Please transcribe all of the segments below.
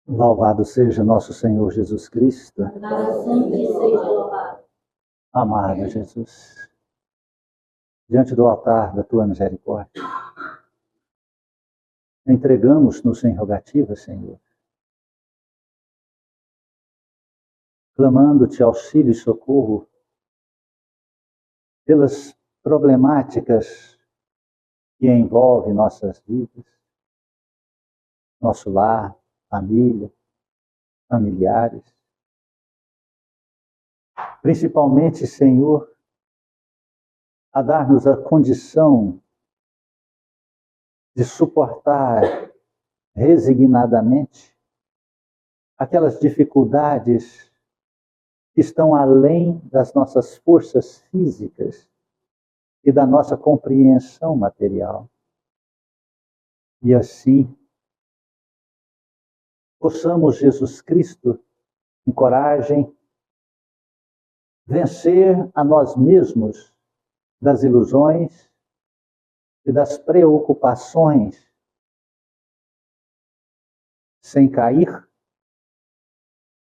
Louvado seja nosso Senhor Jesus Cristo. Para sempre seja louvado. Amado Jesus, diante do altar da tua misericórdia, entregamos-nos em rogativa, Senhor, clamando-te auxílio e socorro pelas problemáticas que envolvem nossas vidas, nosso lar, família, familiares. Principalmente, Senhor, a dar-nos a condição de suportar resignadamente aquelas dificuldades que estão além das nossas forças físicas e da nossa compreensão material. E assim, possamos, Jesus Cristo, com coragem, vencer a nós mesmos das ilusões e das preocupações, sem cair,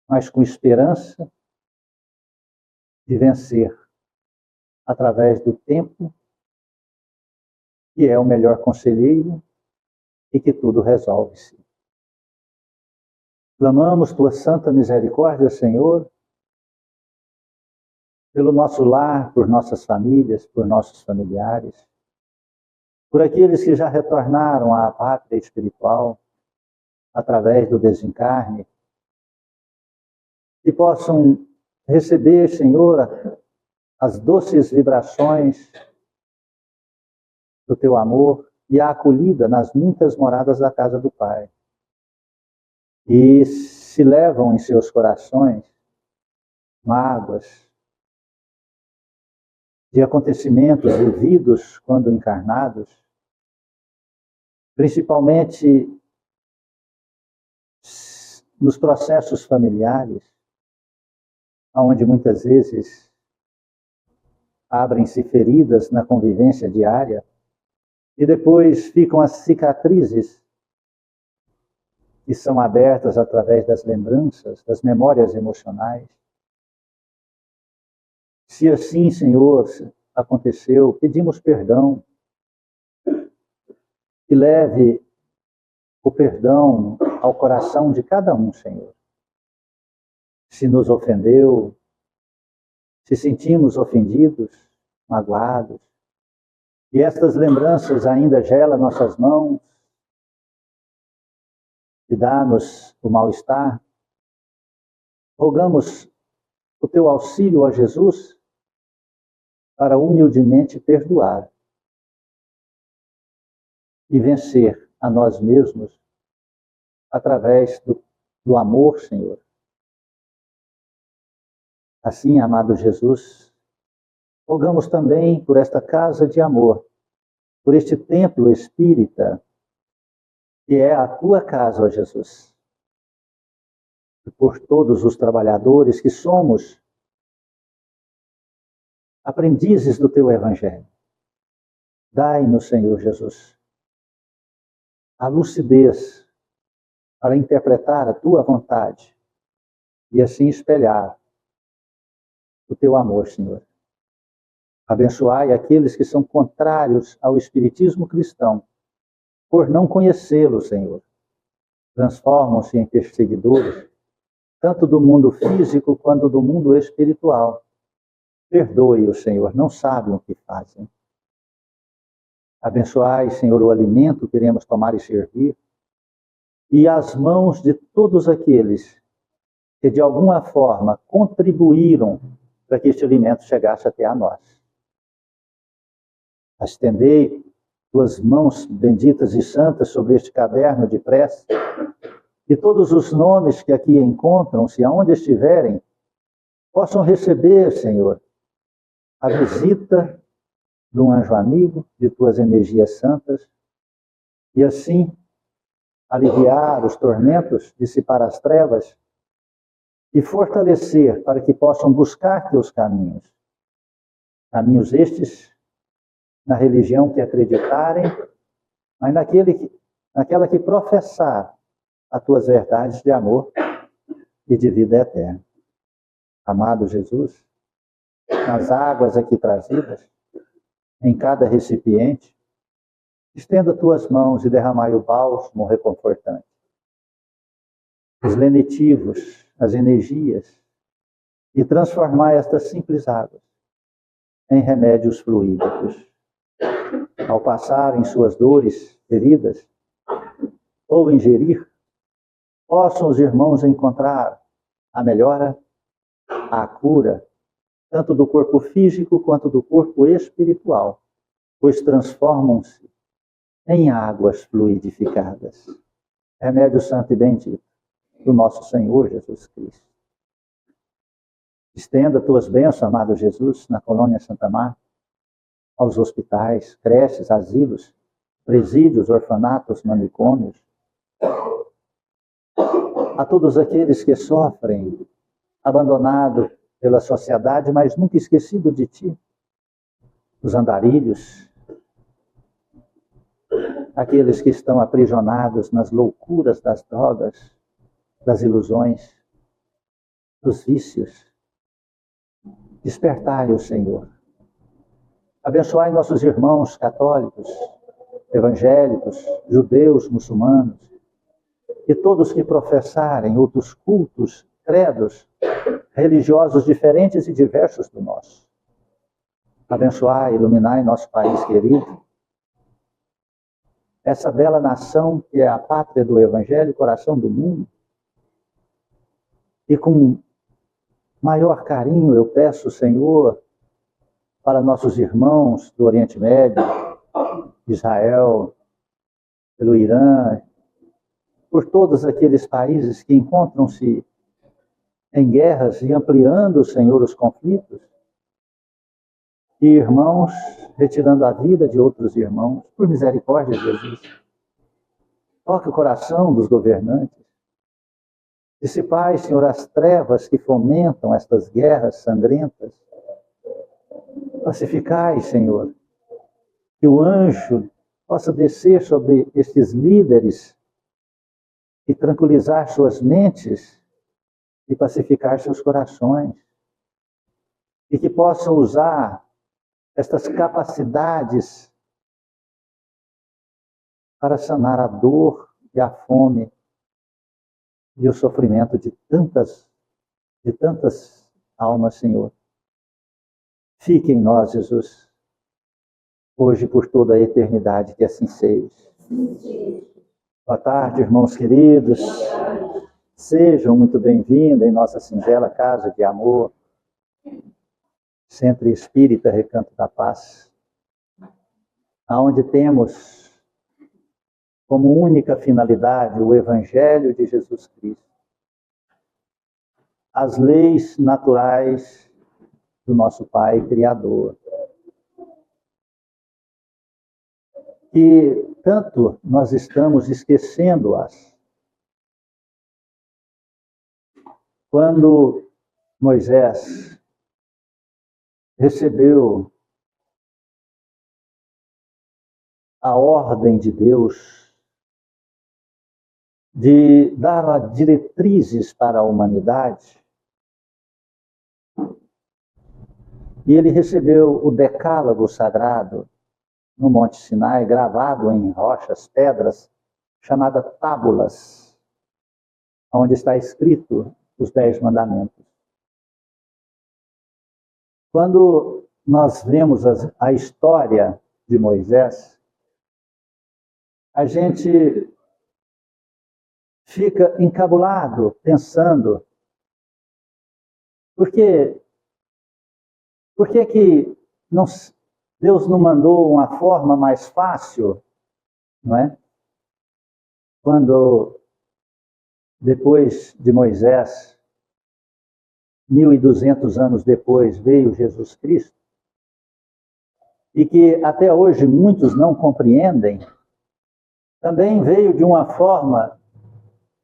mas com esperança de vencer através do tempo, que é o melhor conselheiro e que tudo resolve-se. Clamamos tua santa misericórdia, Senhor, pelo nosso lar, por nossas famílias, por nossos familiares, por aqueles que já retornaram à pátria espiritual através do desencarne, que possam receber, Senhor, as doces vibrações do teu amor e a acolhida nas muitas moradas da casa do Pai. E se levam em seus corações mágoas de acontecimentos vividos quando encarnados, principalmente nos processos familiares, onde muitas vezes abrem-se feridas na convivência diária e depois ficam as cicatrizes que são abertas através das lembranças, das memórias emocionais. Se assim, Senhor, aconteceu, pedimos perdão, que leve o perdão ao coração de cada um, Senhor. Se nos ofendeu, se sentimos ofendidos, magoados, e estas lembranças ainda gelam nossas mãos e dá-nos o mal-estar, rogamos o teu auxílio a Jesus para humildemente perdoar e vencer a nós mesmos através do amor, Senhor. Assim, amado Jesus, rogamos também por esta casa de amor, por este templo espírita, que é a tua casa, ó Jesus, e por todos os trabalhadores que somos aprendizes do teu Evangelho. Dai-nos, Senhor Jesus, a lucidez para interpretar a tua vontade e assim espelhar o teu amor, Senhor. Abençoai aqueles que são contrários ao espiritismo cristão, por não conhecê-lo, Senhor. Transformam-se em perseguidores, tanto do mundo físico quanto do mundo espiritual. Perdoe-os, Senhor, não sabem o que fazem. Abençoai, Senhor, o alimento que iremos tomar e servir, e as mãos de todos aqueles que de alguma forma contribuíram para que este alimento chegasse até a nós. Estendei tuas mãos benditas e santas sobre este caderno de prece, e todos os nomes que aqui encontram-se, aonde estiverem, possam receber, Senhor, a visita de um anjo amigo, de tuas energias santas, e assim aliviar os tormentos, dissipar as trevas e fortalecer para que possam buscar teus caminhos. Caminhos estes na religião que acreditarem, mas naquela que professar as tuas verdades de amor e de vida eterna. Amado Jesus, nas águas aqui trazidas, em cada recipiente, estenda tuas mãos e derramai o bálsamo reconfortante, os lenitivos, as energias, e transformai estas simples águas em remédios fluídicos. Ao passar em suas dores, feridas, ou ingerir, possam os irmãos encontrar a melhora, a cura, tanto do corpo físico quanto do corpo espiritual, pois transformam-se em águas fluidificadas. Remédio santo e bendito do nosso Senhor Jesus Cristo. Estenda tuas bênçãos, amado Jesus, na colônia Santa Marta, aos hospitais, creches, asilos, presídios, orfanatos, manicômios, a todos aqueles que sofrem, abandonados pela sociedade, mas nunca esquecido de ti, os andarilhos, aqueles que estão aprisionados nas loucuras das drogas, das ilusões, dos vícios. Despertai o Senhor. Abençoai nossos irmãos católicos, evangélicos, judeus, muçulmanos, e todos que professarem outros cultos, credos, religiosos diferentes e diversos do nosso. Abençoai, iluminai nosso país querido, essa bela nação que é a pátria do Evangelho, coração do mundo. E com maior carinho eu peço, Senhor, para nossos irmãos do Oriente Médio, Israel, pelo Irã, por todos aqueles países que encontram-se em guerras e ampliando, Senhor, os conflitos, e irmãos retirando a vida de outros irmãos, por misericórdia, Jesus. Toque o coração dos governantes. Dissipai, Senhor, as trevas que fomentam estas guerras sangrentas. Pacificai, Senhor, que o anjo possa descer sobre estes líderes e tranquilizar suas mentes e pacificar seus corações. E que possam usar estas capacidades para sanar a dor e a fome e o sofrimento de tantas almas, Senhor. Fique em nós, Jesus, hoje e por toda a eternidade, que assim seja. Boa tarde, irmãos queridos. Sejam muito bem-vindos em nossa singela casa de amor, Centro Espírita Recanto da Paz, onde temos como única finalidade o Evangelho de Jesus Cristo, as leis naturais do nosso Pai Criador. E tanto nós estamos esquecendo-as. Quando Moisés recebeu a ordem de Deus de dar diretrizes para a humanidade, e ele recebeu o decálogo sagrado no Monte Sinai, gravado em rochas, pedras, chamada tábulas, onde está escrito os 10 mandamentos. Quando nós vemos a história de Moisés, a gente fica encabulado, pensando, por que Deus não mandou uma forma mais fácil, não é? Quando, depois de Moisés, 1.200 anos depois, veio Jesus Cristo, e que até hoje muitos não compreendem, também veio de uma forma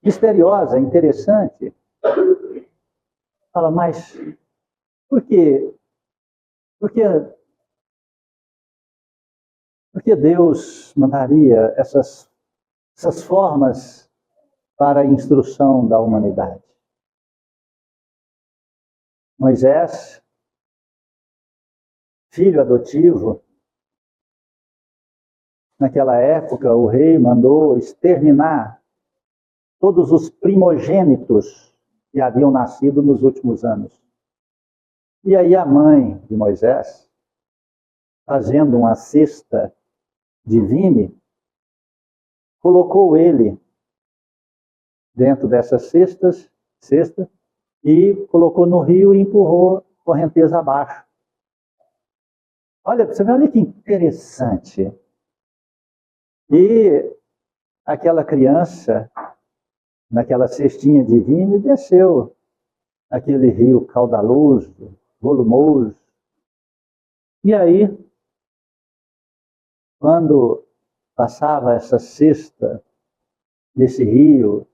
misteriosa, interessante. Fala, mas por quê? Por que Deus mandaria essas formas para a instrução da humanidade. Moisés, filho adotivo, naquela época o rei mandou exterminar todos os primogênitos que haviam nascido nos últimos anos. E aí a mãe de Moisés, fazendo uma cesta de vime, colocou ele dentro dessas cesta e colocou no rio e empurrou correnteza abaixo. Olha, você vê, olha que interessante. E aquela criança, naquela cestinha de vinho, desceu aquele rio caudaloso, volumoso. E aí, quando passava essa cesta desse rio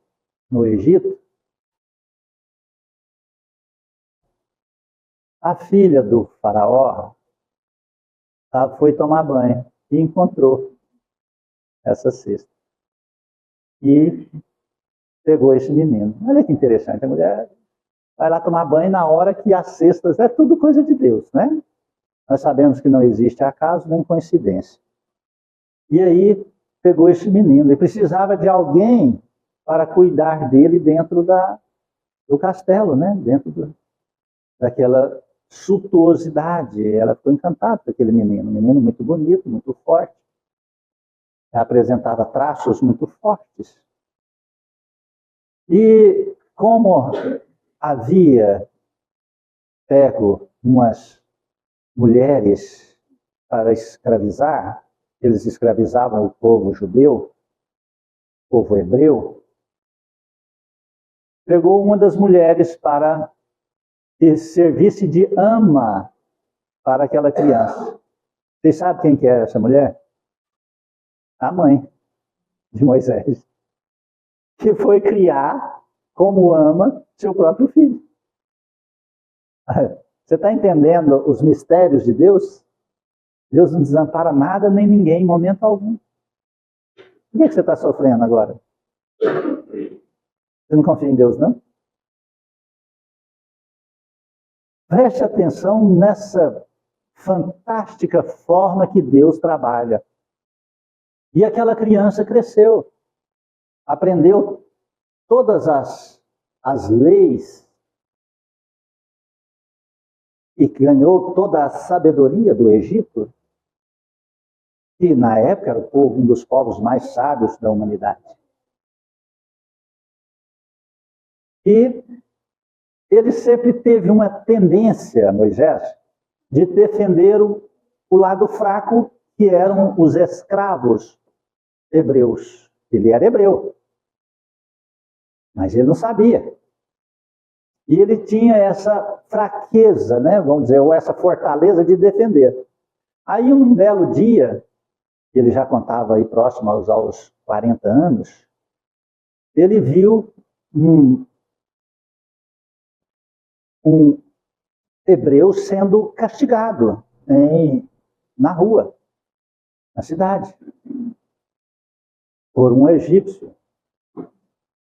no Egito, a filha do faraó foi tomar banho e encontrou essa cesta. E pegou esse menino. Olha que interessante, a mulher vai lá tomar banho na hora que as cestas, é tudo coisa de Deus, né? Nós sabemos que não existe acaso nem coincidência. E aí pegou esse menino, ele precisava de alguém para cuidar dele dentro do castelo, né? Dentro daquela suntuosidade. Ela ficou encantada com aquele menino, um menino muito bonito, muito forte. Apresentava traços muito fortes. E como havia pego umas mulheres para escravizar, eles escravizavam o povo judeu, o povo hebreu, pegou uma das mulheres para que servisse de ama para aquela criança. Vocês sabem quem que era essa mulher? A mãe de Moisés, que foi criar como ama seu próprio filho. Você está entendendo os mistérios de Deus? Deus não desampara nada nem ninguém em momento algum. Por que você está sofrendo agora? Você não confia em Deus, não? Preste atenção nessa fantástica forma que Deus trabalha. E aquela criança cresceu, aprendeu todas as leis e ganhou toda a sabedoria do Egito, que na época era um dos povos mais sábios da humanidade. E ele sempre teve uma tendência, Moisés, de defender o lado fraco, que eram os escravos hebreus. Ele era hebreu, mas ele não sabia. E ele tinha essa fraqueza, né, vamos dizer, ou essa fortaleza de defender. Aí um belo dia, ele já contava aí próximo aos 40 anos, ele viu um hebreu sendo castigado na rua, na cidade, por um egípcio,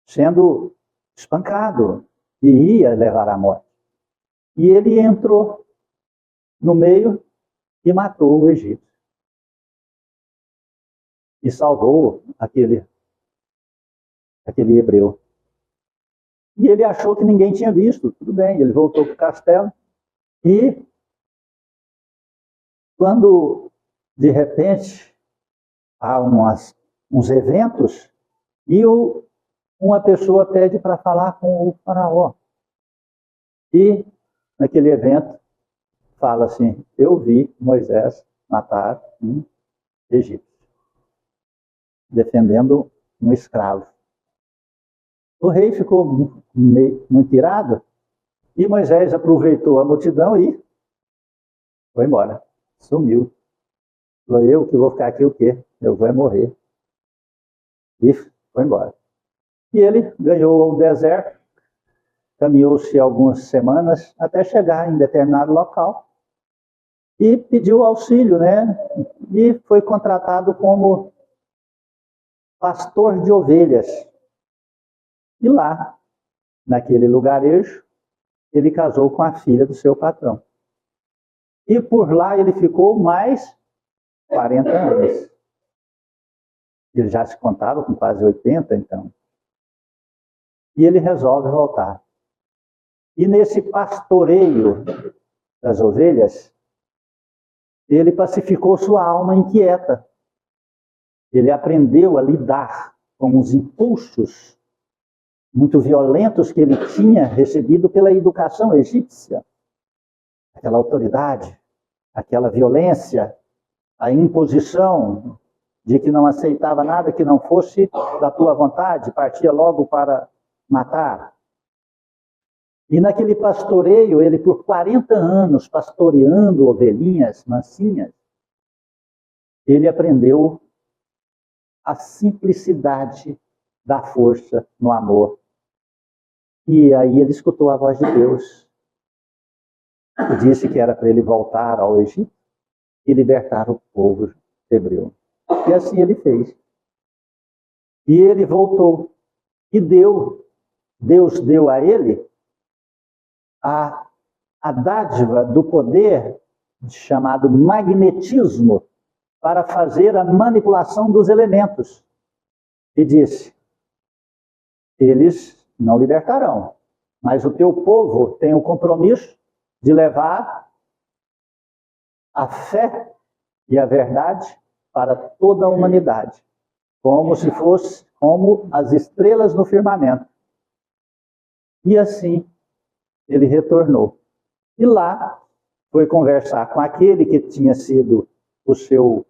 sendo espancado e ia levar à morte. E ele entrou no meio e matou o egípcio. E salvou aquele hebreu. E ele achou que ninguém tinha visto. Tudo bem, ele voltou para o castelo. E quando, de repente, há uns eventos, e uma pessoa pede para falar com o faraó. E, naquele evento, fala assim: eu vi Moisés matar um egípcio, defendendo um escravo. O rei ficou muito irado, e Moisés aproveitou a multidão e foi embora, sumiu. Falou: eu que vou ficar aqui o quê? Eu vou morrer. E foi embora. E ele ganhou o deserto, caminhou-se algumas semanas até chegar em determinado local e pediu auxílio, né? E foi contratado como pastor de ovelhas. E lá, naquele lugarejo, ele casou com a filha do seu patrão. E por lá ele ficou mais 40 anos. Ele já se contava com quase 80, então. E ele resolve voltar. E nesse pastoreio das ovelhas, ele pacificou sua alma inquieta. Ele aprendeu a lidar com os impulsos muito violentos que ele tinha recebido pela educação egípcia. Aquela autoridade, aquela violência, a imposição de que não aceitava nada que não fosse da tua vontade, partia logo para matar. E naquele pastoreio, ele por 40 anos, pastoreando ovelhinhas mansinhas, ele aprendeu a simplicidade da força no amor. E aí ele escutou a voz de Deus. E disse que era para ele voltar ao Egito e libertar o povo hebreu. E assim ele fez. E ele voltou. E Deus deu a ele a dádiva do poder chamado magnetismo para fazer a manipulação dos elementos. E disse, eles não libertarão, mas o teu povo tem o compromisso de levar a fé e a verdade para toda a humanidade, como se fosse como as estrelas no firmamento. E assim ele retornou. E lá foi conversar com aquele que tinha sido o seu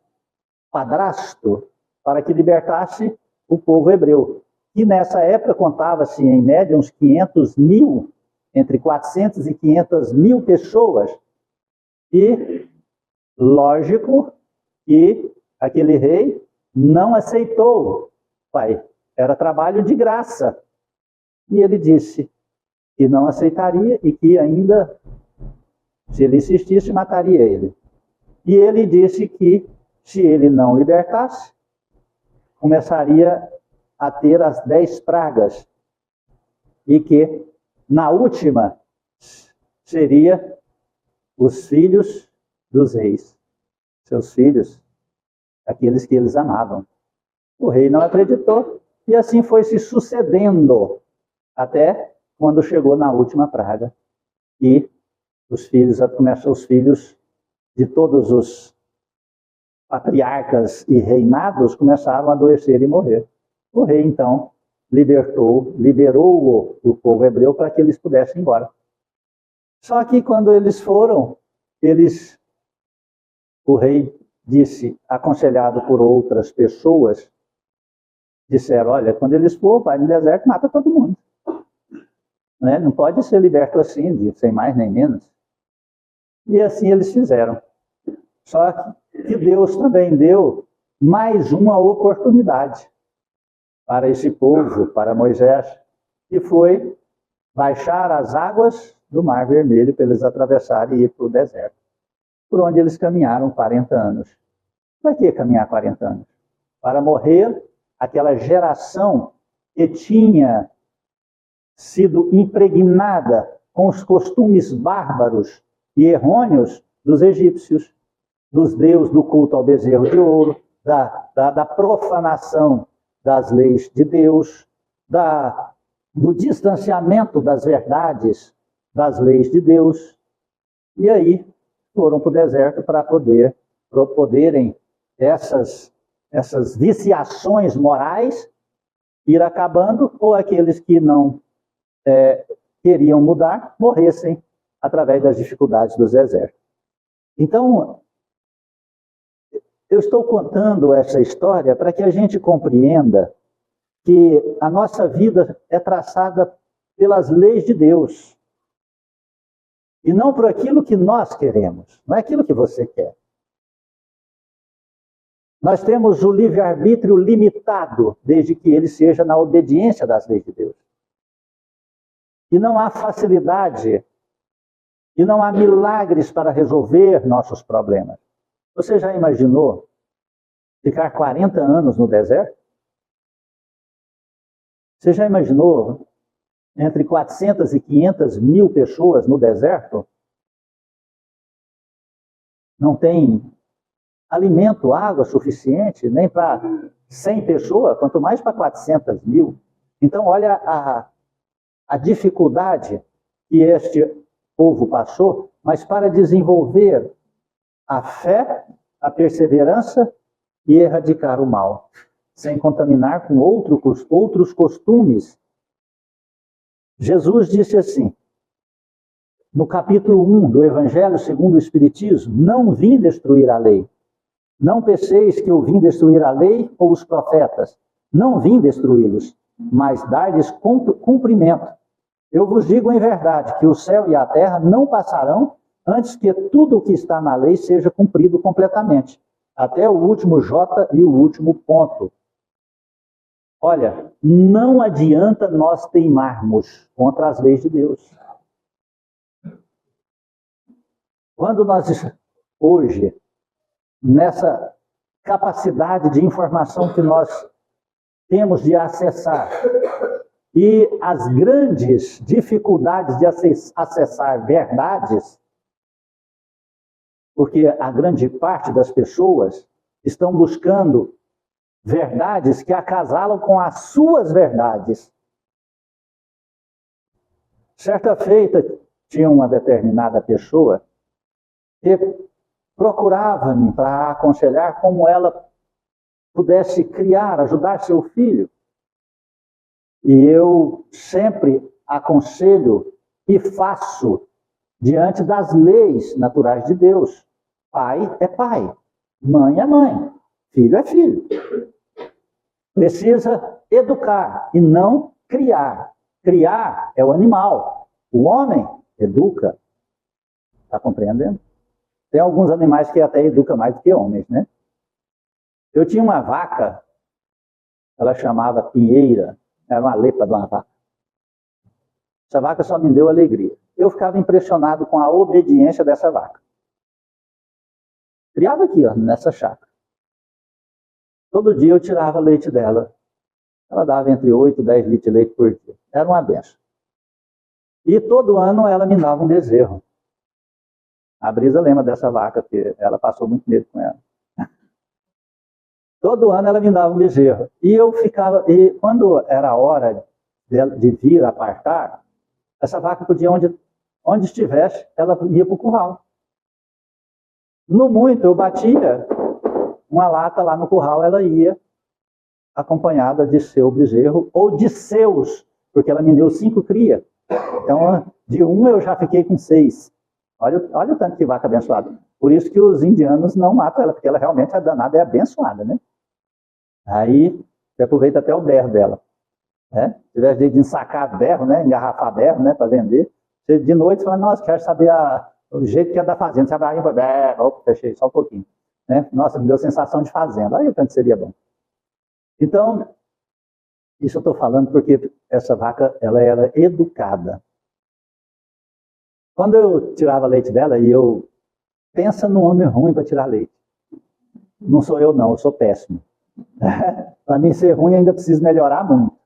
padrasto para que libertasse o povo hebreu. E nessa época contava-se em média uns 500 mil, entre 400 e 500 mil pessoas. E lógico que aquele rei não aceitou, pai, era trabalho de graça. E ele disse que não aceitaria e que ainda, se ele insistisse, mataria ele. E ele disse que, se ele não libertasse, começaria a ter as 10 pragas. E que, na última, seria os filhos dos reis. Seus filhos, aqueles que eles amavam. O rei não acreditou. E assim foi se sucedendo, até quando chegou na última praga. E os filhos de todos os patriarcas e reinados começaram a adoecer e morrer. O rei, então, liberou o povo hebreu para que eles pudessem ir embora. Só que quando eles foram, o rei disse, aconselhado por outras pessoas, disseram, olha, quando eles for, vai no deserto, mata todo mundo. Não pode ser liberto assim, sem mais nem menos. E assim eles fizeram. Só que Deus também deu mais uma oportunidade para esse povo, para Moisés, que foi baixar as águas do Mar Vermelho para eles atravessarem e ir para o deserto, por onde eles caminharam 40 anos. Para que caminhar 40 anos? Para morrer aquela geração que tinha sido impregnada com os costumes bárbaros e errôneos dos egípcios, dos deuses, do culto ao bezerro de ouro, da profanação das leis de Deus, do distanciamento das verdades das leis de Deus. E aí foram para o deserto para poderem essas viciações morais ir acabando, ou aqueles que não queriam mudar, morressem através das dificuldades do deserto. Então, eu estou contando essa história para que a gente compreenda que a nossa vida é traçada pelas leis de Deus. E não por aquilo que nós queremos, não é aquilo que você quer. Nós temos o livre-arbítrio limitado, desde que ele seja na obediência das leis de Deus. E não há facilidade, e não há milagres para resolver nossos problemas. Você já imaginou ficar 40 anos no deserto? Você já imaginou entre 400 e 500 mil pessoas no deserto? Não tem alimento, água suficiente, nem para 100 pessoas, quanto mais para 400 mil. Então, olha a dificuldade que este povo passou, mas para desenvolver a fé, a perseverança e erradicar o mal, sem contaminar com outros costumes. Jesus disse assim, no capítulo 1 do Evangelho segundo o Espiritismo, não vim destruir a lei. Não penseis que eu vim destruir a lei ou os profetas. Não vim destruí-los, mas dar-lhes cumprimento. Eu vos digo em verdade que o céu e a terra não passarão antes que tudo o que está na lei seja cumprido completamente. Até o último J e o último ponto. Olha, não adianta nós teimarmos contra as leis de Deus. Quando nós, hoje, nessa capacidade de informação que nós temos de acessar, e as grandes dificuldades de acessar verdades, porque a grande parte das pessoas estão buscando verdades que acasalam com as suas verdades. Certa feita, tinha uma determinada pessoa que procurava-me para aconselhar como ela pudesse criar, ajudar seu filho. E eu sempre aconselho e faço diante das leis naturais de Deus. Pai é pai, mãe é mãe, filho é filho. Precisa educar e não criar. Criar é o animal. O homem educa. Está compreendendo? Tem alguns animais que até educam mais do que homens, né? Eu tinha uma vaca, ela chamava Pinheira, era uma lepa de uma vaca. Essa vaca só me deu alegria. Eu ficava impressionado com a obediência dessa vaca. Criava aqui, ó, nessa chácara. Todo dia eu tirava leite dela. Ela dava entre 8 e 10 litros de leite por dia. Era uma benção. E todo ano ela me dava um bezerro. A Brisa lembra dessa vaca, porque ela passou muito medo com ela. Todo ano ela me dava um bezerro. E eu ficava... E quando era a hora de vir apartar, essa vaca podia, onde estivesse, ela ia para o curral. No muito, eu batia uma lata lá no curral, ela ia acompanhada de seu bezerro, ou de seus, porque ela me deu 5 cria. Então, de um eu já fiquei com 6. Olha o tanto que vaca abençoada. Por isso que os indianos não matam ela, porque ela realmente é danada, é abençoada, né? Aí, você aproveita até o berro dela. Né? Se tiver jeito de ensacar berro, né? Engarrafar berro, né? Para vender. Você de noite fala, nossa, quero saber o jeito que é da fazenda. Você abre a berro, opa, fechei só um pouquinho. Né? Nossa, me deu sensação de fazenda. Aí o tanto seria bom. Então, isso eu estou falando porque essa vaca, ela era educada. Quando eu tirava leite dela, e eu... Pensa num homem ruim para tirar leite. Não sou eu não, eu sou péssimo. Para mim ser ruim ainda preciso melhorar muito.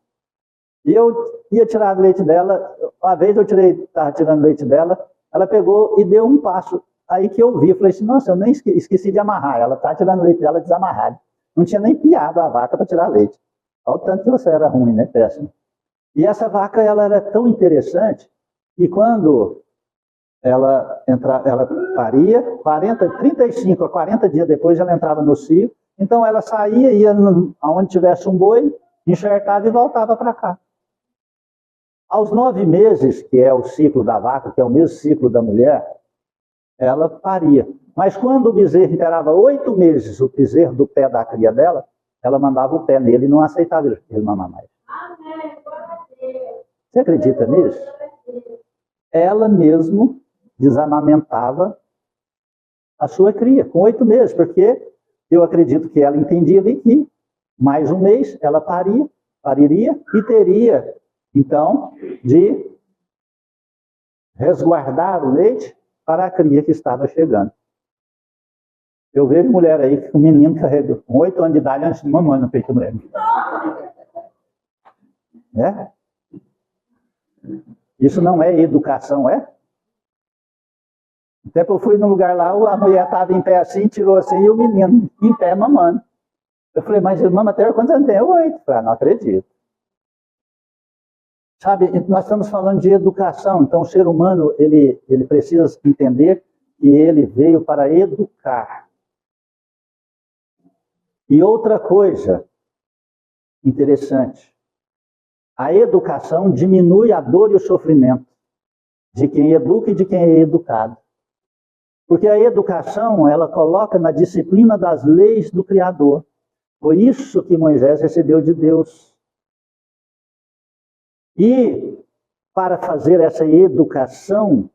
E eu ia tirar leite dela, uma vez eu estava tirando leite dela, ela pegou e deu um passo. Aí que eu vi, eu falei assim, nossa, eu nem esqueci de amarrar. Ela está tirando leite dela desamarrada. Não tinha nem piado a vaca para tirar leite. Olha o tanto que você era ruim, né? Péssimo. E essa vaca, ela era tão interessante, que quando ela paria, 35 a 40 dias depois ela entrava no cio, então ela saía, ia aonde tivesse um boi, enxertava e voltava para cá. Aos 9 meses, que é o ciclo da vaca, que é o mesmo ciclo da mulher, ela paria. Mas quando o bezerro inteirava 8 meses, o bezerro do pé da cria dela, ela mandava o pé nele e não aceitava ele mamar mais. Você acredita nisso? Ela mesmo desamamentava a sua cria, com 8 meses, porque eu acredito que ela entendia ali que mais um mês ela pariria e teria, então, de resguardar o leite para a cria que estava chegando. Eu vejo mulher aí que o menino carrega com 8 anos de idade antes de mamãe no peito do mulher. né? Isso não é educação, é? Até que eu fui num lugar lá, a mulher estava em pé assim, tirou assim, e o menino em pé mamando. Eu falei, mas mama até quantos anos tem? 8. Eu falei, não acredito. Sabe, nós estamos falando de educação, então o ser humano, ele precisa entender que ele veio para educar. E outra coisa interessante, a educação diminui a dor e o sofrimento de quem educa e de quem é educado. Porque a educação, ela coloca na disciplina das leis do Criador. Foi isso que Moisés recebeu de Deus. E para fazer essa educação,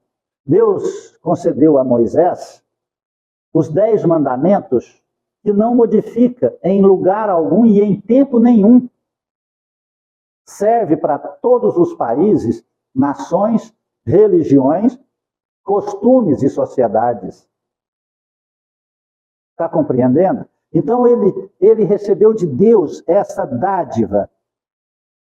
Deus concedeu a Moisés os 10 mandamentos que não modifica em lugar algum e em tempo nenhum. Serve para todos os países, nações, religiões, costumes e sociedades. Está compreendendo? Então ele recebeu de Deus essa dádiva.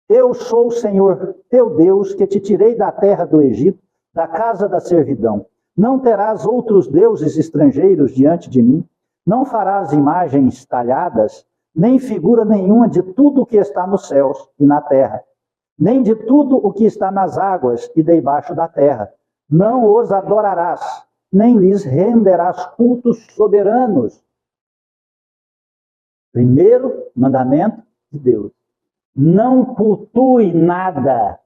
Eu sou o Senhor teu Deus, que te tirei da terra do Egito, da casa da servidão. Não terás outros deuses estrangeiros diante de mim. Não farás imagens talhadas, nem figura nenhuma de tudo o que está nos céus e na terra, nem de tudo o que está nas águas e debaixo da terra. Não os adorarás, nem lhes renderás cultos soberanos. Primeiro mandamento de Deus. Não cultue nada.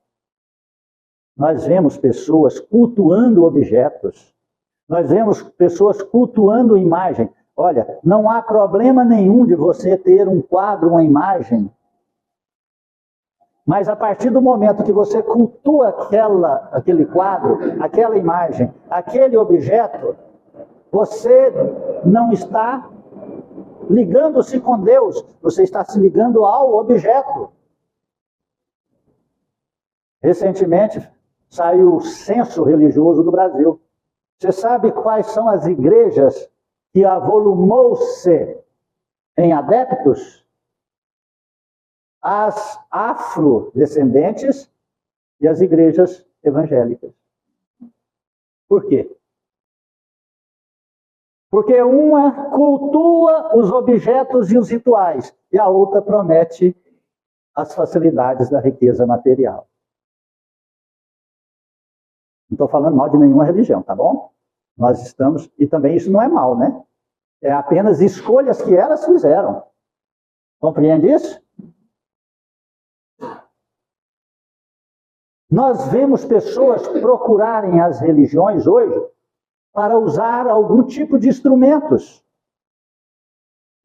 Nós vemos pessoas cultuando objetos. Nós vemos pessoas cultuando imagem. Olha, não há problema nenhum de você ter um quadro, uma imagem. Mas a partir do momento que você cultua aquele quadro, aquela imagem, aquele objeto, você não está ligando-se com Deus, você está se ligando ao objeto. Recentemente saiu o censo religioso do Brasil. Você sabe quais são as igrejas que avolumou-se em adeptos? As afrodescendentes e as igrejas evangélicas. Por quê? Porque uma cultua os objetos e os rituais, e a outra promete as facilidades da riqueza material. Não estou falando mal de nenhuma religião, tá bom? Nós estamos, e também isso não é mal, né? É apenas escolhas que elas fizeram. Compreende isso? Nós vemos pessoas procurarem as religiões hoje para usar algum tipo de instrumentos.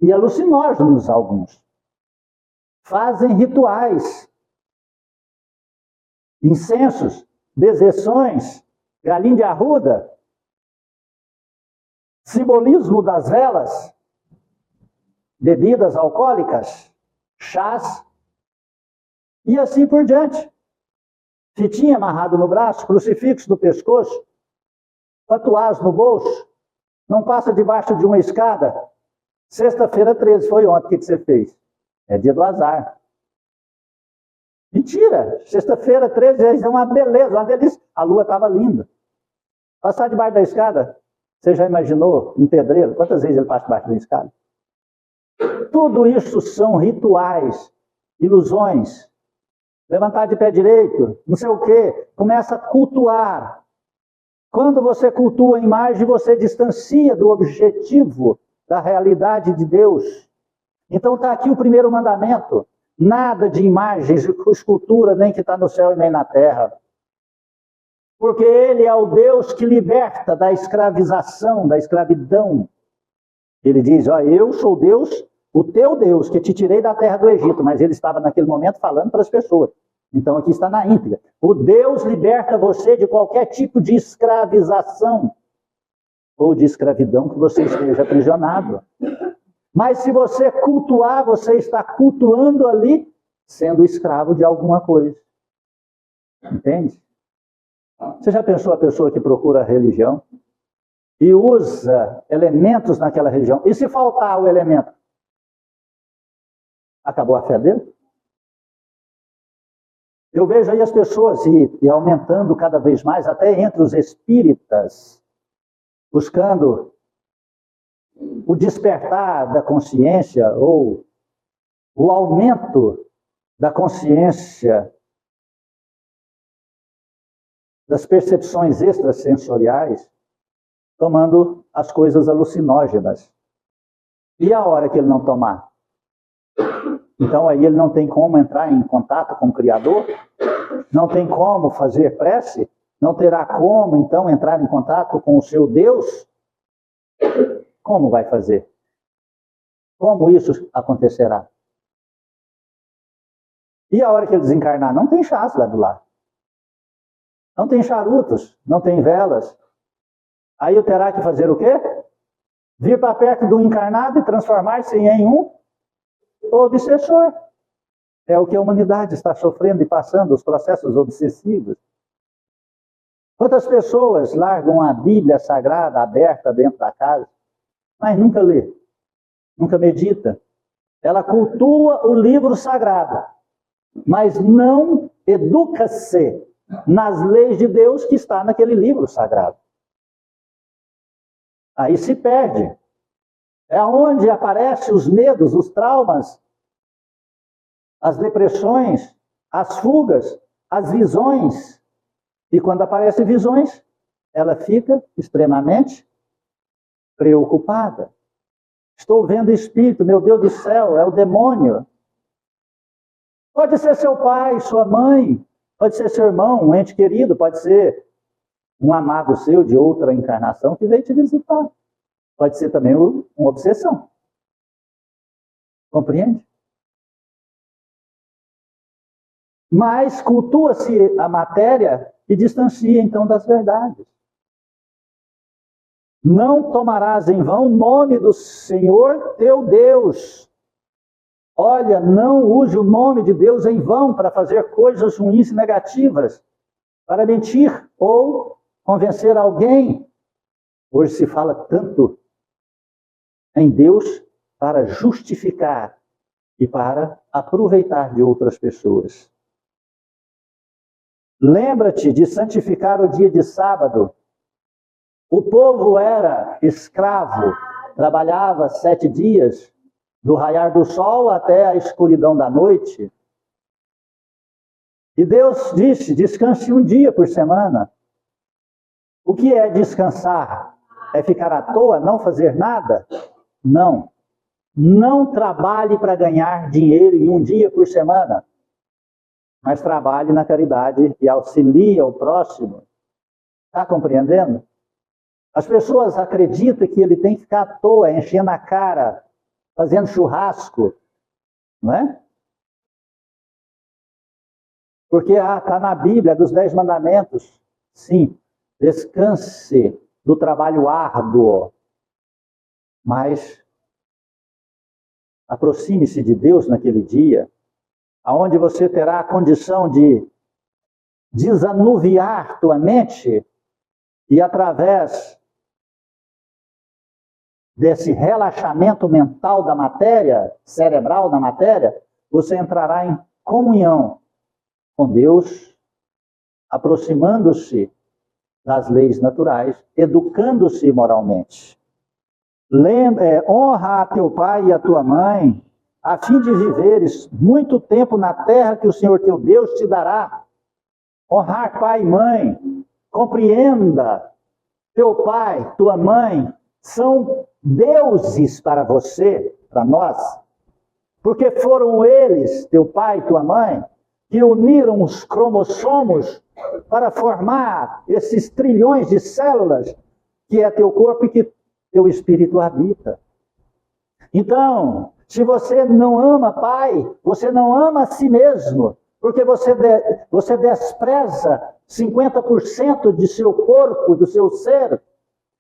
E alucinógenos alguns. Fazem rituais, incensos, deserções, galinha de arruda, simbolismo das velas, bebidas alcoólicas, chás, e assim por diante. Fitinha amarrado no braço, crucifixo no pescoço, tatuagem no bolso, não passa debaixo de uma escada. Sexta-feira 13, foi ontem, o que você fez? É dia do azar. Mentira! Sexta-feira 13 é uma beleza, uma delícia. A lua estava linda. Passar debaixo da escada, você já imaginou um pedreiro? Quantas vezes ele passa debaixo da escada? Tudo isso são rituais, ilusões. Levantar de pé direito, não sei o quê. Começa a cultuar. Quando você cultua a imagem, você distancia do objetivo, da realidade de Deus. Então está aqui o primeiro mandamento. Nada de imagens, de escultura, nem que está no céu e nem na terra. Porque Ele é o Deus que liberta da escravização, da escravidão. Ele diz, ó, eu sou Deus, o teu Deus, que te tirei da terra do Egito. Mas ele estava naquele momento falando para as pessoas. Então aqui está na íntegra. O Deus liberta você de qualquer tipo de escravização ou de escravidão que você esteja aprisionado. Mas se você cultuar, você está cultuando ali, sendo escravo de alguma coisa. Entende? Você já pensou a pessoa que procura a religião e usa elementos naquela religião? E se faltar o elemento? Acabou a fé dele? Eu vejo aí as pessoas e aumentando cada vez mais, até entre os espíritas, buscando o despertar da consciência ou o aumento da consciência das percepções extrasensoriais, tomando as coisas alucinógenas. E a hora que ele não tomar? Então aí ele não tem como entrar em contato com o Criador, não tem como fazer prece, não terá como então entrar em contato com o seu Deus. Como vai fazer? Como isso acontecerá? E a hora que ele desencarnar? Não tem chás lá do lado. Não tem charutos, não tem velas. Aí eu terá que fazer o quê? Vir para perto do encarnado e transformar-se em um obsessor. É o que a humanidade está sofrendo e passando, os processos obsessivos. Quantas pessoas largam a Bíblia Sagrada aberta dentro da casa, mas nunca lê, nunca medita. Ela cultua o livro sagrado, mas não educa-se nas leis de Deus que está naquele livro sagrado. Aí se perde. É onde aparecem os medos, os traumas, as depressões, as fugas, as visões. E quando aparecem visões, ela fica extremamente preocupada. Estou vendo espírito, meu Deus do céu, é o demônio. Pode ser seu pai, sua mãe, pode ser seu irmão, um ente querido, pode ser um amado seu de outra encarnação que veio te visitar. Pode ser também uma obsessão. Compreende? Mas cultua-se a matéria e distancia então das verdades. Não tomarás em vão o nome do Senhor teu Deus. Olha, não use o nome de Deus em vão para fazer coisas ruins e negativas, para mentir ou convencer alguém. Hoje se fala tanto em Deus para justificar e para aproveitar de outras pessoas. Lembra-te de santificar o dia de sábado. O povo era escravo, trabalhava 7 dias, do raiar do sol até a escuridão da noite. E Deus disse, descanse um dia por semana. O que é descansar? É ficar à toa, não fazer nada? Não. Não trabalhe para ganhar dinheiro em um dia por semana, mas trabalhe na caridade e auxilie ao próximo. Está compreendendo? As pessoas acreditam que ele tem que ficar à toa, enchendo a cara, fazendo churrasco, não é? Porque está na Bíblia, dos 10 mandamentos. Sim, descanse do trabalho árduo, mas aproxime-se de Deus naquele dia, aonde você terá a condição de desanuviar tua mente e através desse relaxamento mental da matéria, cerebral da matéria, você entrará em comunhão com Deus, aproximando-se das leis naturais, educando-se moralmente. Honra a teu pai e a tua mãe, a fim de viveres muito tempo na terra que o Senhor teu Deus te dará. Honrar pai e mãe, compreenda, teu pai, tua mãe, são deuses para você, para nós, porque foram eles, teu pai e tua mãe, que uniram os cromossomos para formar esses trilhões de células que é teu corpo e que teu espírito habita. Então, se você não ama pai, você não ama a si mesmo, porque você despreza 50% de seu corpo, do seu ser.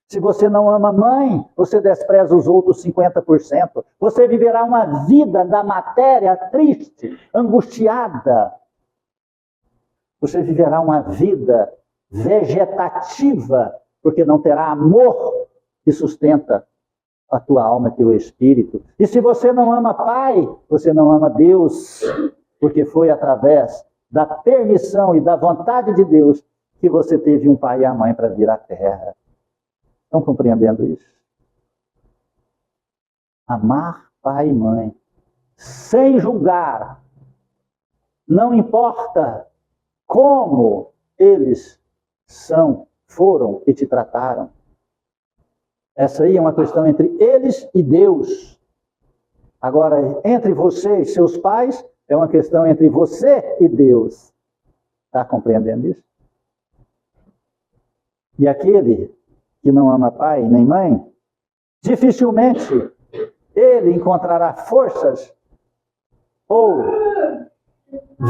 Se você não ama mãe, você despreza os outros 50%. Você viverá uma vida da matéria triste, angustiada. Você viverá uma vida vegetativa, porque não terá amor que sustenta a tua alma e teu espírito. E se você não ama pai, você não ama Deus, porque foi através da permissão e da vontade de Deus que você teve um pai e a mãe para vir à Terra. Estão compreendendo isso? Amar pai e mãe, sem julgar, não importa como eles foram e te trataram. Essa aí é uma questão entre eles e Deus. Agora, entre você e seus pais, é uma questão entre você e Deus. Está compreendendo isso? E aquele que não ama pai nem mãe, dificilmente ele encontrará forças ou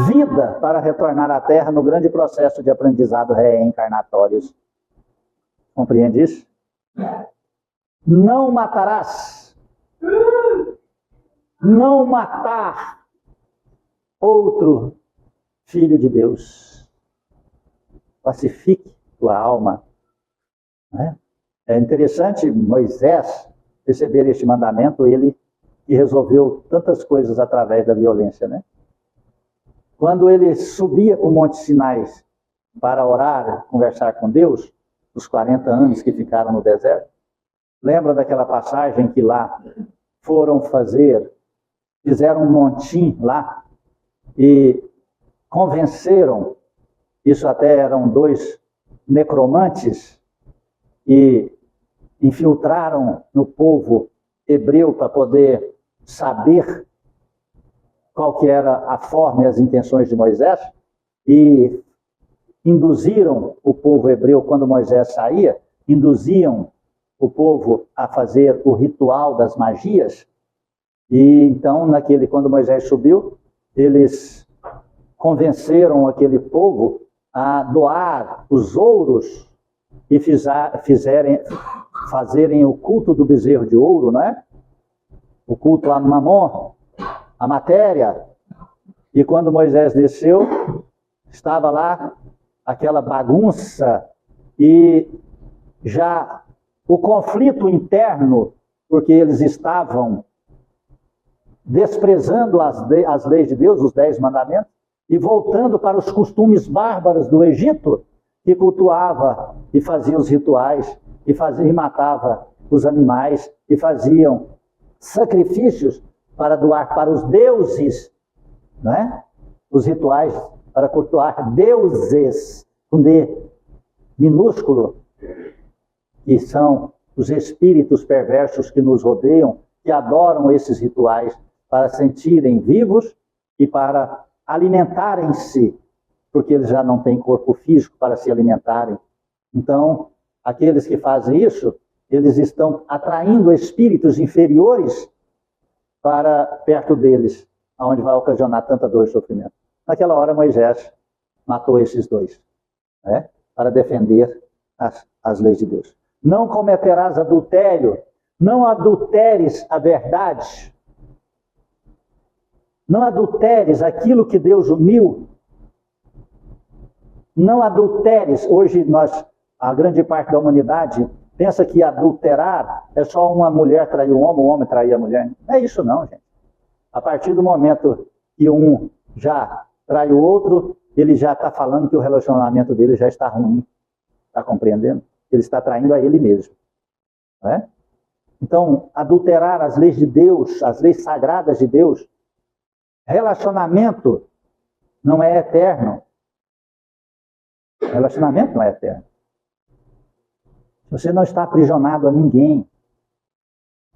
vida para retornar à Terra no grande processo de aprendizado reencarnatórios. Compreende isso? Não matarás. Não matar outro filho de Deus. Pacifique tua alma. É interessante Moisés receber este mandamento, ele que resolveu tantas coisas através da violência, né? Quando ele subia para o Monte Sinai para orar, conversar com Deus, os 40 anos que ficaram no deserto, lembra daquela passagem que lá fizeram um montim lá e convenceram, isso até eram 2 necromantes, e infiltraram no povo hebreu para poder saber qual que era a forma e as intenções de Moisés, e induziram o povo hebreu, quando Moisés saía, induziam o povo a fazer o ritual das magias, e então, quando Moisés subiu, eles convenceram aquele povo a doar os ouros e fazerem o culto do bezerro de ouro, não é? O culto a Mamon, a matéria. E quando Moisés desceu, estava lá aquela bagunça e já o conflito interno, porque eles estavam desprezando as leis de Deus, os 10 mandamentos, e voltando para os costumes bárbaros do Egito, que cultuava e fazia os rituais, e matava os animais, e faziam sacrifícios para doar para os deuses, não é? Os rituais para cultuar deuses, com D minúsculo, que são os espíritos perversos que nos rodeiam, que adoram esses rituais para sentirem vivos e para alimentarem-se, porque eles já não têm corpo físico para se alimentarem. Então, aqueles que fazem isso, eles estão atraindo espíritos inferiores para perto deles, onde vai ocasionar tanta dor e sofrimento. Naquela hora, Moisés matou esses 2, né, para defender as leis de Deus. Não cometerás adultério, não adulteres a verdade, não adulteres aquilo que Deus uniu, não adulteres. Hoje a grande parte da humanidade pensa que adulterar é só uma mulher trair um homem, o homem trair a mulher. Não é isso não, gente. A partir do momento que um já trai o outro, ele já está falando que o relacionamento dele já está ruim. Está compreendendo? Ele está traindo a ele mesmo. Não é? Então, adulterar as leis de Deus, as leis sagradas de Deus, relacionamento não é eterno. Relacionamento não é eterno. Você não está aprisionado a ninguém.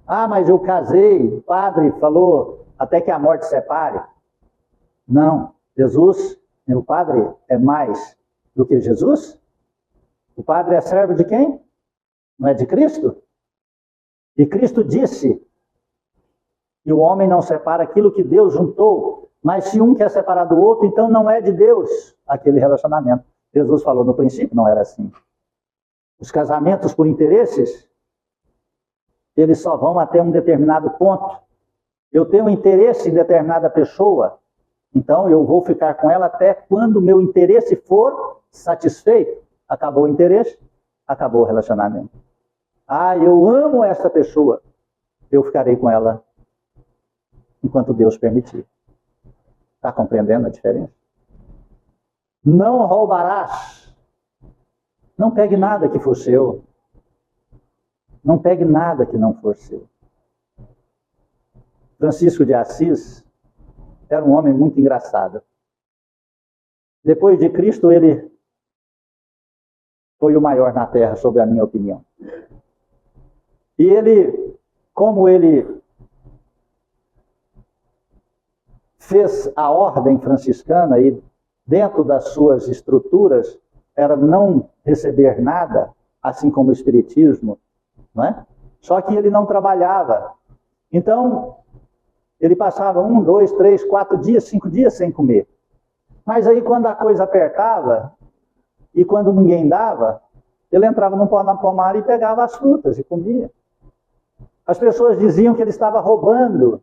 Ah, mas eu casei, o padre falou até que a morte separe. Não, Jesus, o padre é mais do que Jesus? O padre é servo de quem? Não é de Cristo? E Cristo disse que o homem não separa aquilo que Deus juntou, mas se um quer separar do outro, então não é de Deus aquele relacionamento. Jesus falou no princípio, não era assim. Os casamentos por interesses, eles só vão até um determinado ponto. Eu tenho interesse em determinada pessoa, então eu vou ficar com ela até quando o meu interesse for satisfeito. Acabou o interesse, acabou o relacionamento. Ah, eu amo essa pessoa, eu ficarei com ela enquanto Deus permitir. Está compreendendo a diferença? Não roubarás. Não pegue nada que for seu. Não pegue nada que não for seu. Francisco de Assis era um homem muito engraçado. Depois de Cristo, ele foi o maior na Terra, sob a minha opinião. E ele, como ele fez a ordem franciscana e dentro das suas estruturas era não receber nada, assim como o espiritismo, não é? Só que ele não trabalhava. Então, ele passava 1, 2, 3, 4 dias, 5 dias sem comer. Mas aí quando a coisa apertava, e quando ninguém dava, ele entrava na pomar e pegava as frutas e comia. As pessoas diziam que ele estava roubando.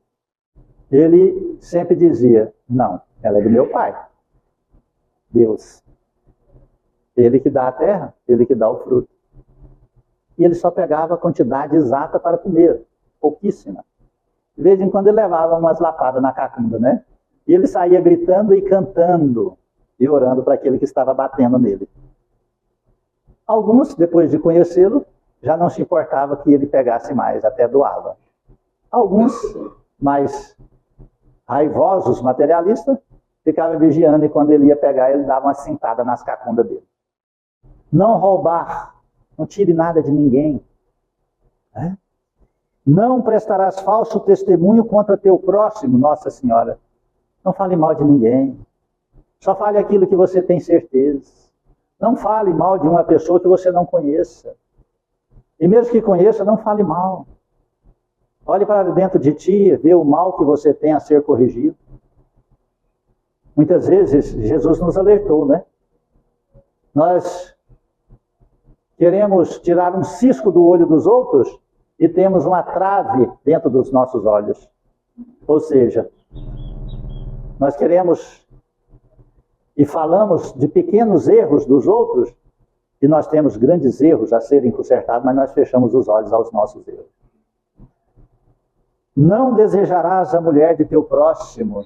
Ele sempre dizia, não, ela é do meu pai. Deus. Ele que dá a terra, ele que dá o fruto. E ele só pegava a quantidade exata para comer, pouquíssima. De vez em quando ele levava umas lapadas na cacunda, né? E ele saía gritando e cantando e orando para aquele que estava batendo nele. Alguns, depois de conhecê-lo, já não se importava que ele pegasse mais, até doava. Alguns, mais raivosos, materialistas, ficavam vigiando e quando ele ia pegar, ele dava uma cintada nas cacundas dele. Não roubar, não tire nada de ninguém. Né? Não prestarás falso testemunho contra teu próximo, Nossa Senhora. Não fale mal de ninguém. Só fale aquilo que você tem certeza. Não fale mal de uma pessoa que você não conheça. E mesmo que conheça, não fale mal. Olhe para dentro de ti, vê o mal que você tem a ser corrigido. Muitas vezes, Jesus nos alertou, né? Nós queremos tirar um cisco do olho dos outros e temos uma trave dentro dos nossos olhos. Ou seja, nós queremos e falamos de pequenos erros dos outros e nós temos grandes erros a serem consertados, mas nós fechamos os olhos aos nossos erros. Não desejarás a mulher de teu próximo.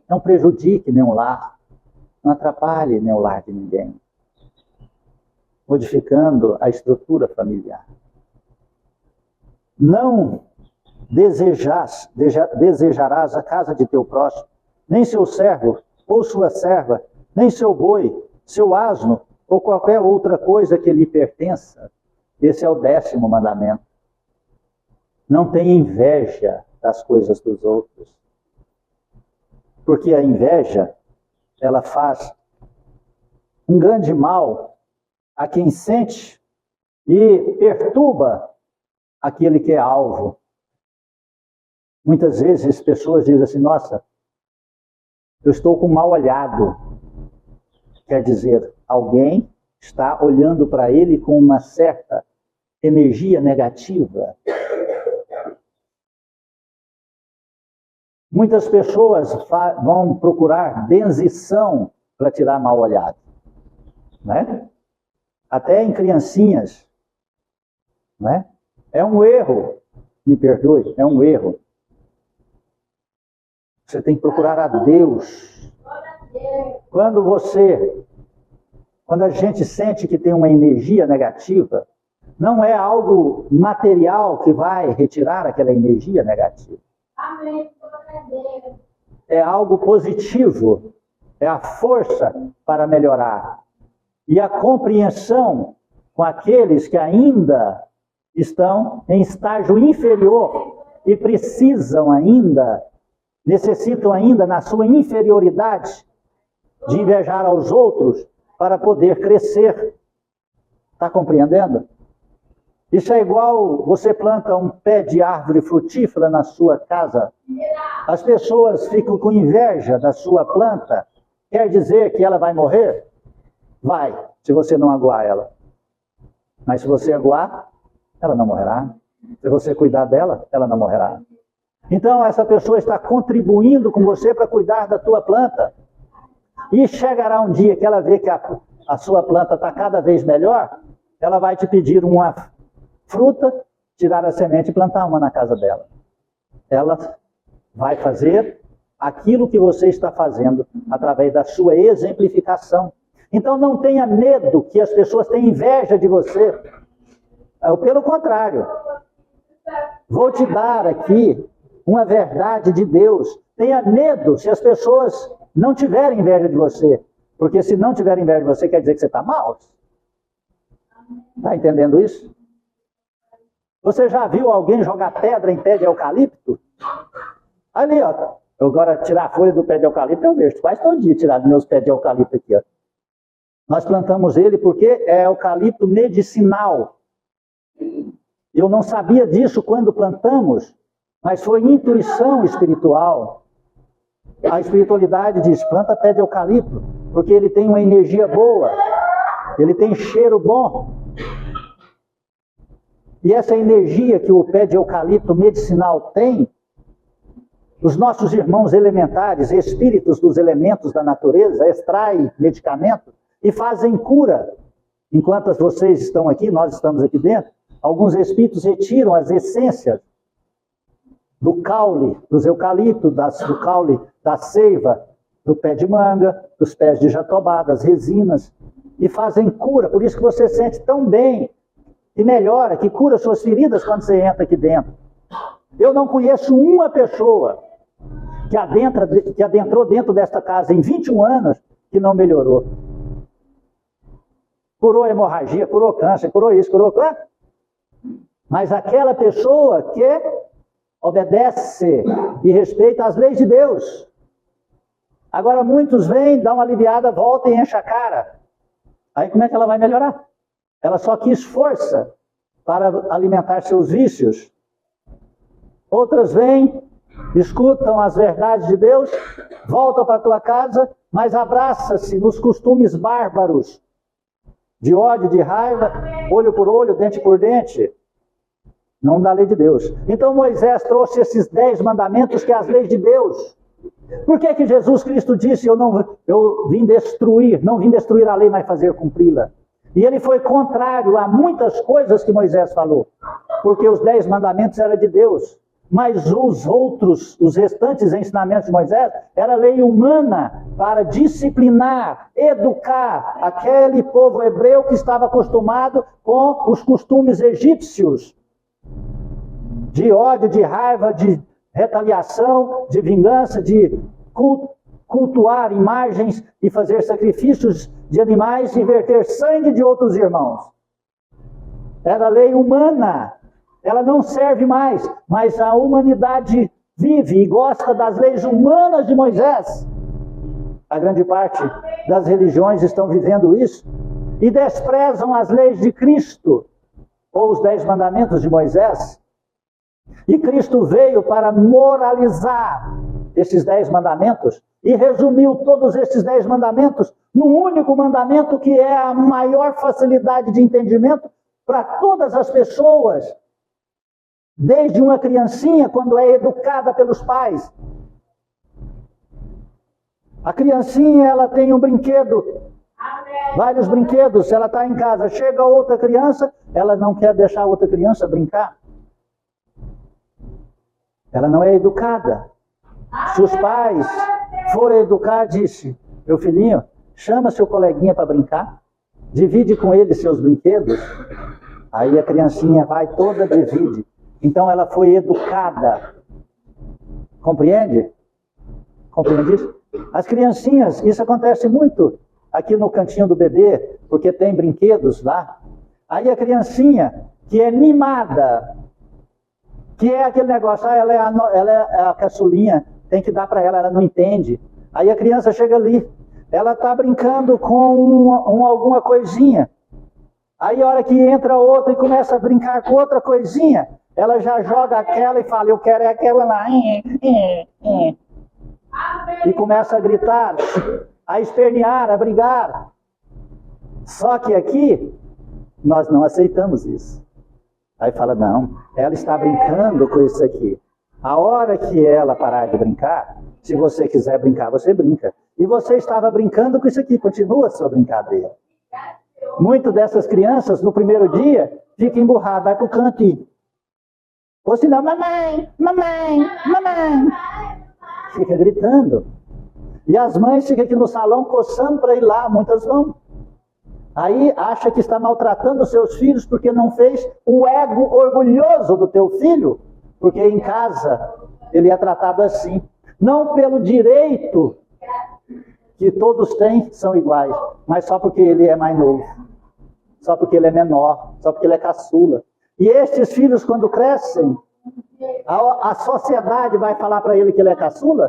Não prejudique nenhum lar. Não atrapalhe nenhum lar de ninguém. Modificando a estrutura familiar. Não desejarás a casa de teu próximo, nem seu servo ou sua serva, nem seu boi, seu asno, ou qualquer outra coisa que lhe pertença. Esse é o 10º mandamento. Não tenha inveja das coisas dos outros. Porque a inveja, ela faz um grande mal a quem sente e perturba aquele que é alvo. Muitas vezes pessoas dizem assim, nossa, eu estou com um mal olhado. Quer dizer, alguém está olhando para ele com uma certa energia negativa. Muitas pessoas vão procurar benzição para tirar mal olhado. Né? Até em criancinhas. Né? É um erro, me perdoe, é um erro. Você tem que procurar a Deus. Quando a gente sente que tem uma energia negativa, não é algo material que vai retirar aquela energia negativa. É algo positivo, é a força para melhorar. E a compreensão com aqueles que ainda estão em estágio inferior e necessitam ainda na sua inferioridade de invejar aos outros para poder crescer. Está compreendendo? Isso é igual você planta um pé de árvore frutífera na sua casa. As pessoas ficam com inveja da sua planta. Quer dizer que ela vai morrer? Vai, se você não aguar ela. Mas se você aguar, ela não morrerá. Se você cuidar dela, ela não morrerá. Então essa pessoa está contribuindo com você para cuidar da tua planta. E chegará um dia que ela vê que a sua planta está cada vez melhor, ela vai te pedir uma fruta, tirar a semente e plantar uma na casa dela. Ela vai fazer aquilo que você está fazendo através da sua exemplificação. Então não tenha medo que as pessoas tenham inveja de você. Pelo contrário, vou te dar aqui uma verdade de Deus. Tenha medo se as pessoas não tiverem inveja de você. Porque se não tiverem inveja de você, quer dizer que você está mal. Está entendendo isso? Você já viu alguém jogar pedra em pé de eucalipto? Ali, ó. Eu agora tirar a folha do pé de eucalipto, eu vejo quase todo dia tirar dos meus pés de eucalipto aqui, ó. Nós plantamos ele porque é eucalipto medicinal. Eu não sabia disso quando plantamos, mas foi intuição espiritual. A espiritualidade diz, planta pé de eucalipto, porque ele tem uma energia boa, ele tem cheiro bom. E essa energia que o pé de eucalipto medicinal tem, os nossos irmãos elementares, espíritos dos elementos da natureza, extraem medicamento e fazem cura. Enquanto vocês estão aqui, nós estamos aqui dentro, alguns espíritos retiram as essências do caule, dos eucaliptos, do caule da seiva, do pé de manga, dos pés de jatobá, das resinas, e fazem cura. Por isso que você sente tão bem, e melhora, que cura suas feridas quando você entra aqui dentro. Eu não conheço uma pessoa que adentrou dentro desta casa em 21 anos que não melhorou. Curou hemorragia, curou câncer, curou isso, curou aquilo. Mas aquela pessoa que obedece e respeita as leis de Deus. Agora muitos vêm, dão uma aliviada, voltam e enchem a cara. Aí como é que ela vai melhorar? Ela só quis força para alimentar seus vícios. Outras vêm, escutam as verdades de Deus, voltam para a tua casa, mas abraça-se nos costumes bárbaros, de ódio, de raiva, olho por olho, dente por dente. Não da lei de Deus. Então Moisés trouxe esses 10 mandamentos, que é as leis de Deus. Por que que Jesus Cristo disse, eu vim destruir, não vim destruir a lei, mas fazer cumpri-la? E ele foi contrário a muitas coisas que Moisés falou. Porque os 10 mandamentos eram de Deus. Mas os restantes ensinamentos de Moisés, era lei humana para disciplinar, educar aquele povo hebreu que estava acostumado com os costumes egípcios. De ódio, de raiva, de retaliação, de vingança, de cultuar imagens e fazer sacrifícios de animais e verter sangue de outros irmãos. Era lei humana. Ela não serve mais, mas a humanidade vive e gosta das leis humanas de Moisés. A grande parte das religiões estão vivendo isso e desprezam as leis de Cristo, ou os 10 mandamentos de Moisés. E Cristo veio para moralizar esses 10 mandamentos e resumiu todos esses 10 mandamentos num único mandamento, que é a maior facilidade de entendimento para todas as pessoas. Desde uma criancinha, quando é educada pelos pais. A criancinha, ela tem um brinquedo, vários brinquedos, ela está em casa, chega outra criança, ela não quer deixar outra criança brincar. Ela não é educada. Se os pais forem educar, disse, meu filhinho, chama seu coleguinha para brincar, divide com ele seus brinquedos. Aí a criancinha vai toda, divide. Então ela foi educada. Compreende? Compreende isso? As criancinhas, isso acontece muito aqui no cantinho do bebê, porque tem brinquedos lá. Aí a criancinha que é mimada, que é aquele negócio, ela é a caçulinha, tem que dar para ela não entende. Aí a criança chega ali, ela está brincando com alguma coisinha. Aí a hora que entra outra e começa a brincar com outra coisinha, ela já joga aquela e fala, eu quero aquela lá. E começa a gritar, a espernear, a brigar. Só que aqui, nós não aceitamos isso. Aí fala, não, ela está brincando com isso aqui. A hora que ela parar de brincar, se você quiser brincar, você brinca. E você estava brincando com isso aqui, continua a sua brincadeira. Muitas dessas crianças, no primeiro dia, ficam emburradas, vai para o canto e... Ou senão, mamãe, mamãe, mamãe. Fica gritando. E as mães ficam aqui no salão coçando para ir lá, muitas vão. Aí acha que está maltratando os seus filhos porque não fez o ego orgulhoso do teu filho, porque em casa ele é tratado assim. Não pelo direito que todos têm, são iguais, mas só porque ele é mais novo, só porque ele é menor, só porque ele é caçula. E estes filhos, quando crescem, a sociedade vai falar para ele que ele é caçula?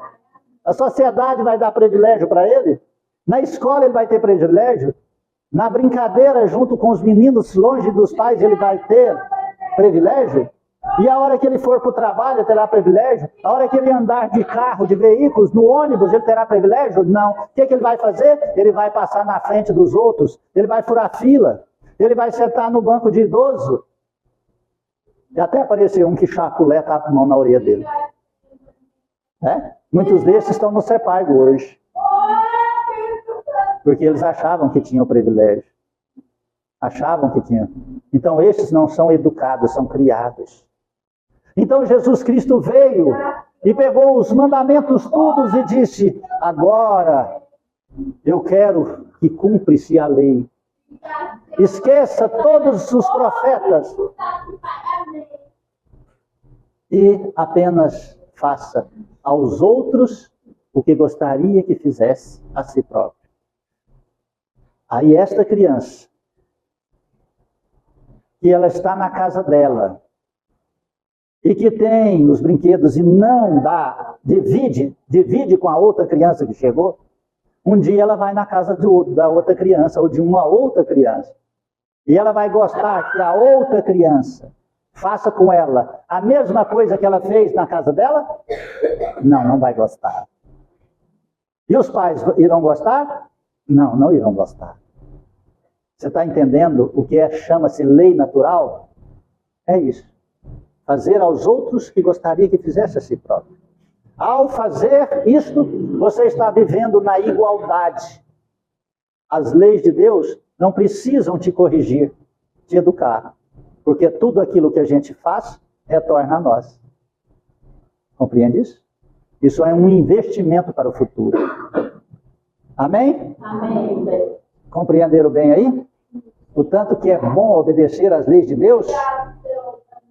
A sociedade vai dar privilégio para ele? Na escola ele vai ter privilégio? Na brincadeira junto com os meninos, longe dos pais, ele vai ter privilégio? E a hora que ele for para o trabalho, ele terá privilégio? A hora que ele andar de carro, de veículos, no ônibus, ele terá privilégio? Não. O que ele vai fazer? Ele vai passar na frente dos outros, ele vai furar fila, ele vai sentar no banco de idoso. E até apareceu um que chapuleta a mão na orelha dele. Muitos desses estão no CEPAIGO hoje. Porque eles achavam que tinham privilégio. Achavam que tinham. Então esses não são educados, são criados. Então Jesus Cristo veio e pegou os mandamentos todos e disse: agora eu quero que cumpra-se a lei. Esqueça todos os profetas e apenas faça aos outros o que gostaria que fizesse a si próprio. Aí esta criança, que ela está na casa dela, e que tem os brinquedos e não dá, divide com a outra criança que chegou, um dia ela vai na casa da outra criança, ou de uma outra criança, e ela vai gostar que a outra criança faça com ela a mesma coisa que ela fez na casa dela? Não, não vai gostar. E os pais irão gostar? Não, não irão gostar. Você está entendendo o que chama-se lei natural? É isso. Fazer aos outros que gostaria que fizesse a si próprio. Ao fazer isto, você está vivendo na igualdade. As leis de Deus não precisam te corrigir, te educar. Porque tudo aquilo que a gente faz retorna a nós. Compreende isso? Isso é um investimento para o futuro. Amém? Amém. Compreenderam bem aí? O tanto que é bom obedecer às leis de Deus,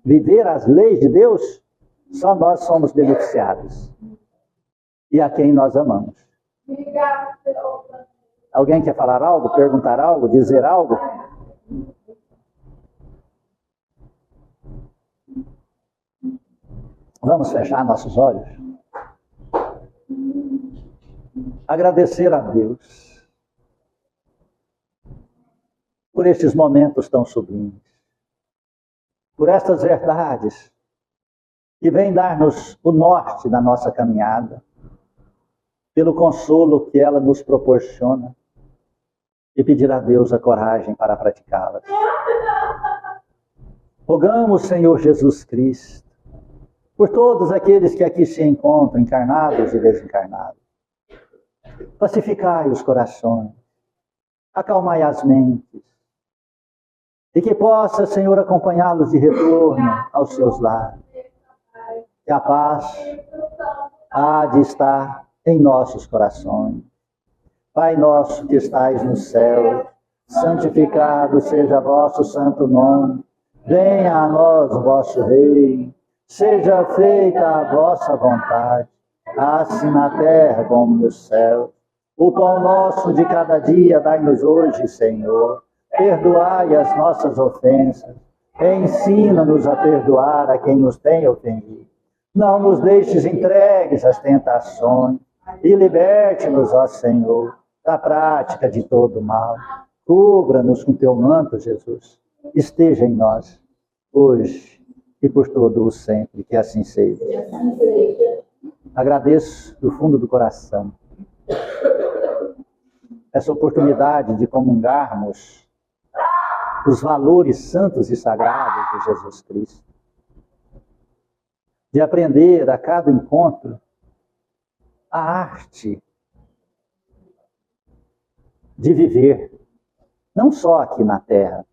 viver as leis de Deus, só nós somos beneficiados. E a quem nós amamos. Alguém quer falar algo, perguntar algo, dizer algo? Vamos fechar nossos olhos. Agradecer a Deus por estes momentos tão sublimes, por estas verdades que vêm dar-nos o norte da nossa caminhada, pelo consolo que ela nos proporciona, e pedir a Deus a coragem para praticá-las. Rogamos, Senhor Jesus Cristo, por todos aqueles que aqui se encontram, encarnados e desencarnados. Pacificai os corações, acalmai as mentes, e que possa, Senhor, acompanhá-los de retorno aos seus lares. Que a paz há de estar em nossos corações. Pai nosso que estais no céu, santificado seja vosso santo nome. Venha a nós o vosso reino. Seja feita a vossa vontade, assim na terra como no céu. O pão nosso de cada dia dai-nos hoje, Senhor. Perdoai as nossas ofensas. Ensina-nos a perdoar a quem nos tem ofendido. Não nos deixes entregues às tentações. E liberte-nos, ó Senhor, da prática de todo mal. Cubra-nos com teu manto, Jesus. Esteja em nós, hoje e por todo o sempre. Que assim seja. Agradeço do fundo do coração essa oportunidade de comungarmos os valores santos e sagrados de Jesus Cristo. De aprender a cada encontro a arte de viver, não só aqui na Terra,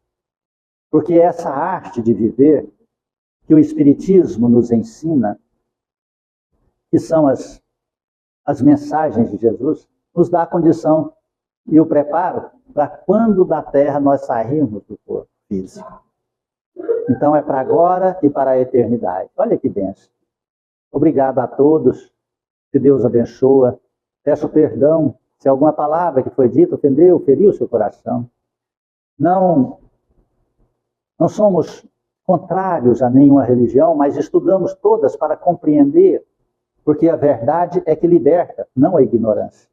porque essa arte de viver que o Espiritismo nos ensina, que são as as mensagens de Jesus, nos dá a condição e o preparo para quando da terra nós sairmos do corpo físico. Então é para agora e para a eternidade. Olha que bênção. Obrigado a todos. Que Deus abençoa. Peço perdão se alguma palavra que foi dita ofendeu, feriu o seu coração. Não somos contrários a nenhuma religião, mas estudamos todas para compreender, porque a verdade é que liberta, não a ignorância.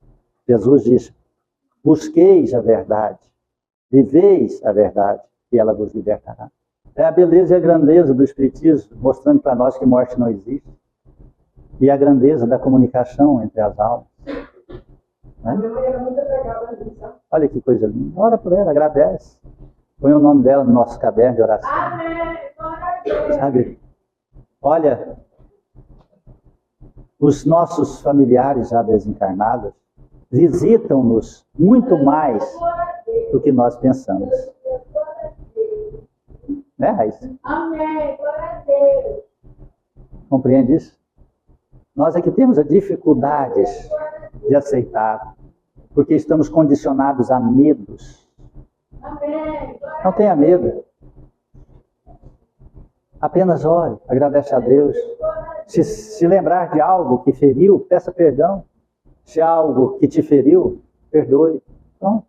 Jesus disse: busqueis a verdade, viveis a verdade, e ela vos libertará. É a beleza e a grandeza do Espiritismo, mostrando para nós que morte não existe. E a grandeza da comunicação entre as almas. Né? Olha que coisa linda. Ora por ela, agradece. Põe o nome dela no nosso caderno de oração. Sabe? Olha, os nossos familiares já desencarnados visitam-nos muito mais do que nós pensamos. Né, Raíssa? Amém. Glória a Deus. Compreende isso? Nós é que temos as dificuldades de aceitar, porque estamos condicionados a medos. Amém. Não tenha medo. Apenas ore, agradece a Deus. Se lembrar de algo que feriu, peça perdão. Se algo que te feriu, perdoe. Pronto.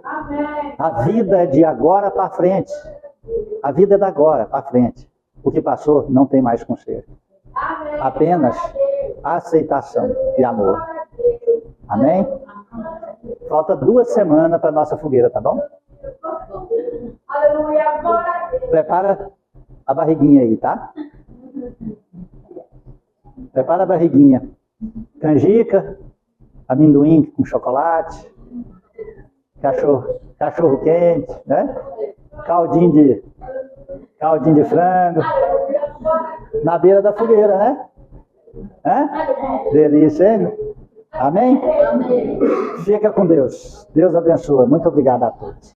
Amém. A vida é de agora para frente. A vida é da agora para frente. O que passou não tem mais conserto. Amém. Apenas aceitação e amor. Amém? Falta 2 semanas para a nossa fogueira, tá bom? Aleluia. Glória a Deus. Prepara a barriguinha aí, tá? Prepara a barriguinha. Canjica, amendoim com chocolate, cachorro quente, né? Caldinho de frango. Na beira da fogueira, né? Delícia, hein? Amém? Amém. Fica com Deus. Deus abençoe. Muito obrigado a todos.